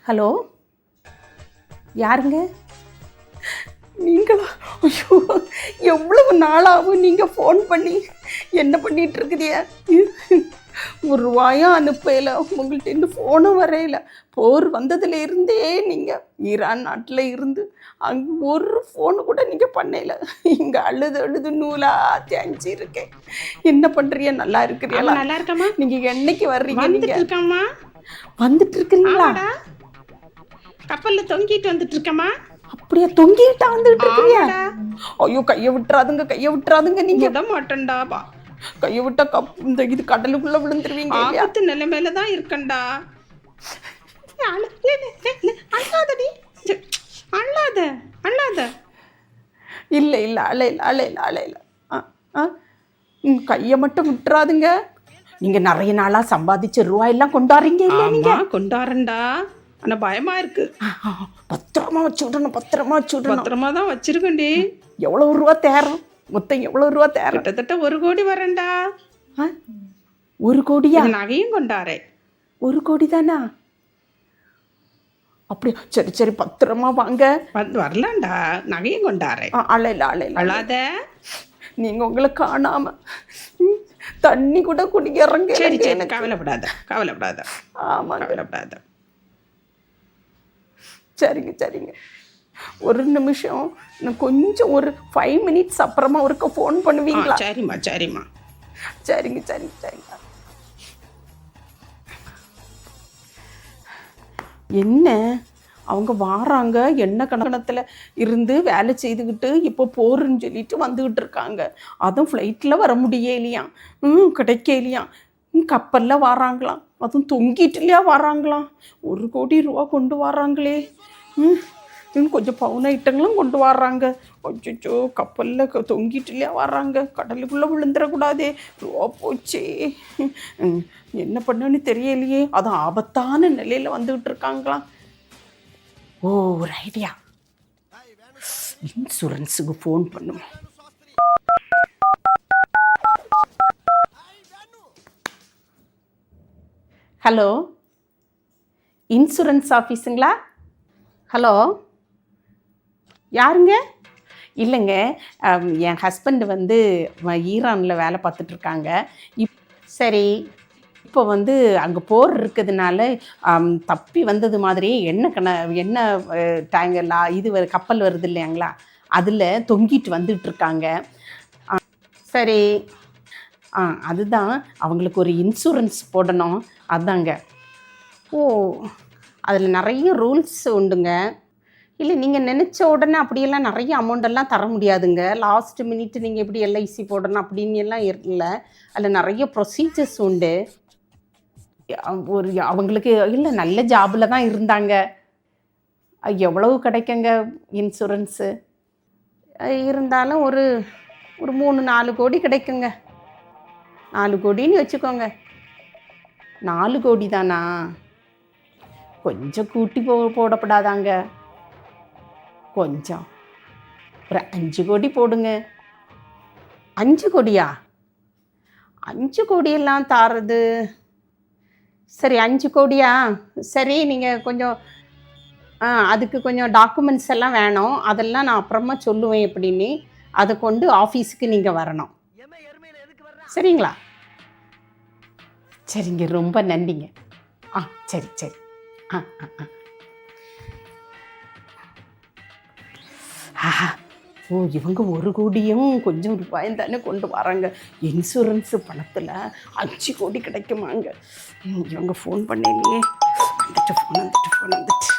Hello, யாருங்க நீங்களா? ஐயோ, எவ்வளவு நாளாகும் நீங்கள் ஃபோன் பண்ணி. என்ன பண்ணிகிட்டு இருக்குதிய? ஒரு ரூபாயும் அனுப்பல, உங்கள்கிட்ட இன்னும் ஃபோனும் வரையில. போர் வந்ததுலேருந்தே நீங்கள் ஈரான் நாட்டில் இருந்து அங்கே ஒரு ஃபோனு கூட நீங்கள் பண்ணல. இங்கே அழுது அழுது நூலாக தேஞ்சி இருக்கேன். என்ன பண்ணுறிய? நல்லா இருக்கிறீங்களா? நல்லா இருக்கம்மா. நீங்கள் என்னைக்கு வர்றீங்க? வந்துட்டு இருக்கம்மா. வந்துட்டு இருக்கிறீங்களா? கப்பல்ல தொங்கிட்டு வந்துட்டு இருக்கம்மா. அப்படியே தொங்கிட்டா வந்துட்டு இருக்கீங்க? ஐயோ, கையை விட்டுறாதுங்க, கையை விட்டுறாதுங்க. நீங்க விட மாட்டேன்டாபா. கையை விட்டா இந்த இது கடலுக்குள்ள விழுந்துருவீங்க. ஆபத்து நிலைமையில தான் இருக்கண்டா. அழாதடி, அழாத அழாத. இல்ல இல்ல, அழையில அழையில அழையில. கையை மட்டும் விட்டுறாதுங்க. நீங்க நிறைய நாளா சம்பாதிச்ச ரூபாயெல்லாம் கொண்டாடுறீங்க இல்ல? நீங்க கொண்டாடுறேன்டா. ஆனா பயமா இருக்கு. பத்திரமா வச்சு விடணும், பத்திரமா வச்சு விடணும். பத்திரமா தான் வச்சிருக்கேன்டி. எவ்வளவு ரூபா தேரும்? மொத்தம் எவ்வளவு ரூபா தேரும்? கிட்டத்தட்ட 1 கோடி வரேன்டா. 1 கோடியா? நகையும் கொண்டாரே. 1 கோடி தானா? அப்படியா? சரி சரி, பத்திரமா வாங்க. வரலாம்டா, நகையும் கொண்டாரே. அழையில அழையில. அழாத. நீங்க உங்களை காணாம தண்ணி கூட குடிக்க இறங்க. சரி சரி, கவலைப்படாத கவலைப்படாத. ஆமா, கவலைப்படாத. சரிங்க சரிங்க. ஒரு நிமிஷம், நான் கொஞ்சம் ஒரு 5 மினிட்ஸ் அப்புறமா ஒருக்க ஃபோன் பண்ணுவீங்களா? சரிம்மா சரிம்மா. சரிங்க சரிங்க சரிங்க. என்ன அவங்க வாராங்க, என்ன கணக்கணத்தில் இருந்து வேலை செய்துக்கிட்டு இப்போ போருன்னு சொல்லிட்டு வந்துக்கிட்டு இருக்காங்க. அதுவும் ஃப்ளைட்டில் வர முடியலையாம், கிடைக்கலையாம். கப்பலில் வராங்களாம், அதுவும் தொங்கிட்டுலையா வராங்களாம். 1 கோடி ரூபா கொண்டு வராங்களே. கொஞ்சம் பவுன் ஐட்டங்களும் கொண்டு வர்றாங்க. அச்சோ, கப்பலில் தொங்கிட்டுலையா வர்றாங்க. கடலுக்குள்ளே விழுந்துடக்கூடாதே, ரூபா போச்சே. என்ன பண்ணுன்னு தெரியலையே. அது ஆபத்தான நிலையில் வந்துக்கிட்டு இருக்காங்களாம். ஓ, ஒரு ஐடியா. இன்சூரன்ஸுக்கு ஃபோன் பண்ணுவோம். Hello, insurance ஆஃபீஸுங்களா? ஹலோ, யாருங்க? இல்லைங்க, என் ஹஸ்பண்ட் வந்து ஈரானில் வேலை பார்த்துட்ருக்காங்க. சரி, இப்போ வந்து அங்கே போர் இருக்கிறதுனால தப்பி வந்தது மாதிரியே எண்ணெய் டேங்கர்லாம் இது கப்பல் வருது இல்லைங்களா, அதில் தொங்கிட்டு வந்துட்டுருக்காங்க. சரி, அதுதான் அவங்களுக்கு ஒரு இன்சூரன்ஸ் போடணும், அதாங்க. ஓ, அதில் நிறைய ரூல்ஸ் உண்டுங்க. இல்லை, நீங்கள் நினச்ச உடனே அப்படியெல்லாம் நிறைய அமௌண்டெல்லாம் தர முடியாதுங்க. லாஸ்ட் மினிட் நீங்கள் எப்படி எல்ஐசி போடணும் அப்படின்னு எல்லாம் இல்லை. அதில் நிறைய ப்ரொசீஜர்ஸ் உண்டு. அவங்களுக்கு இல்லை, நல்ல ஜாபில் தான் இருந்தாங்க. எவ்வளவு கிடைக்குங்க இன்சூரன்ஸு? இருந்தாலும் ஒரு 3-4 கோடி கிடைக்குங்க. 4 கோடின்னு வச்சுக்கோங்க. 4 கோடி தானா? கொஞ்சம் கூட்டி போடப்படாதாங்க? கொஞ்சம் ஒரு 5 கோடி போடுங்க. 5 கோடியா? 5 கோடியெல்லாம் தாரது. சரி, 5 கோடியா? சரி, நீங்கள் கொஞ்சம் அதுக்கு கொஞ்சம் டாக்குமெண்ட்ஸ் எல்லாம் வேணும். அதெல்லாம் நான் அப்புறமா சொல்லுவேன் எப்படின்னு. அதை கொண்டு ஆஃபீஸுக்கு நீங்கள் வரணும், சரிங்களா? சரிங்க, ரொம்ப நன்றிங்க. சரி சரி. ஓ, இவங்க 1 கோடியும் கொஞ்சம் ரூபாயும் தானே கொண்டு வராங்க. இன்சூரன்ஸு பணத்தில் 5 கோடி கிடைக்குமாங்க? இவங்க ஃபோன் பண்ணலையே. ஃபோன் வந்துட்டு.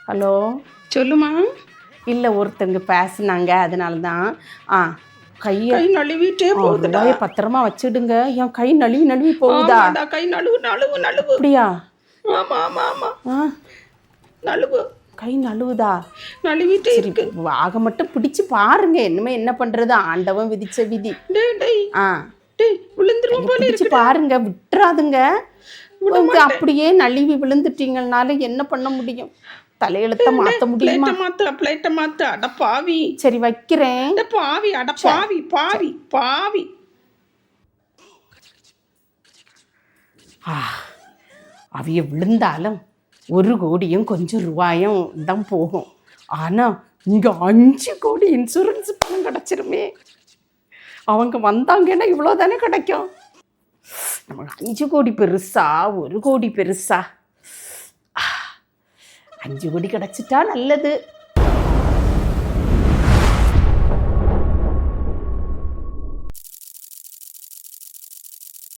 ஹலோ, சொல்லுமா. இல்லை, ஒருத்தங்க பேசுனாங்க, அதனால தான். கை நழுவிட்டே போகுதுடா. பத்திரமா வச்சுடுங்க. என் கை நழுவி போகுதா? கை நழுவு. அப்படியா? ஆமா ஆமா ஆமா. நழுவு. கை நழுவுதா? நழுவிட்டே இருக்கு. ஆக மட்டும் பிடிச்சு பாருங்க. என்ன பண்றது, ஆண்டவன் விதிச்ச விதி. விழுந்துரும் போல இருக்கு. பாருங்க, விட்டுறாதுங்க. அப்படியே நழுவி விழுந்துட்டீங்கனால என்ன பண்ண முடியும்? தலையெழுத்த மாத்த முடியுமா? பிளேட்ட மாத்து. அட பாவி. சரி, வைக்கிறேன். பாவி, அட பாவி பாவி பாவி. அவிய விழுந்தாலும் 1 கோடியும் கொஞ்சம் ரூபாயும் தான் போகும். ஆனால் இங்கே 5 கோடி இன்சூரன்ஸ் பணம் கிடச்சிருமே. அவங்க வந்தாங்கன்னா இவ்வளோ தானே கிடைக்கும். நமக்கு 5 கோடி பெருசா 1 கோடி பெருசா? 5 கோடி கிடச்சிட்டா நல்லது.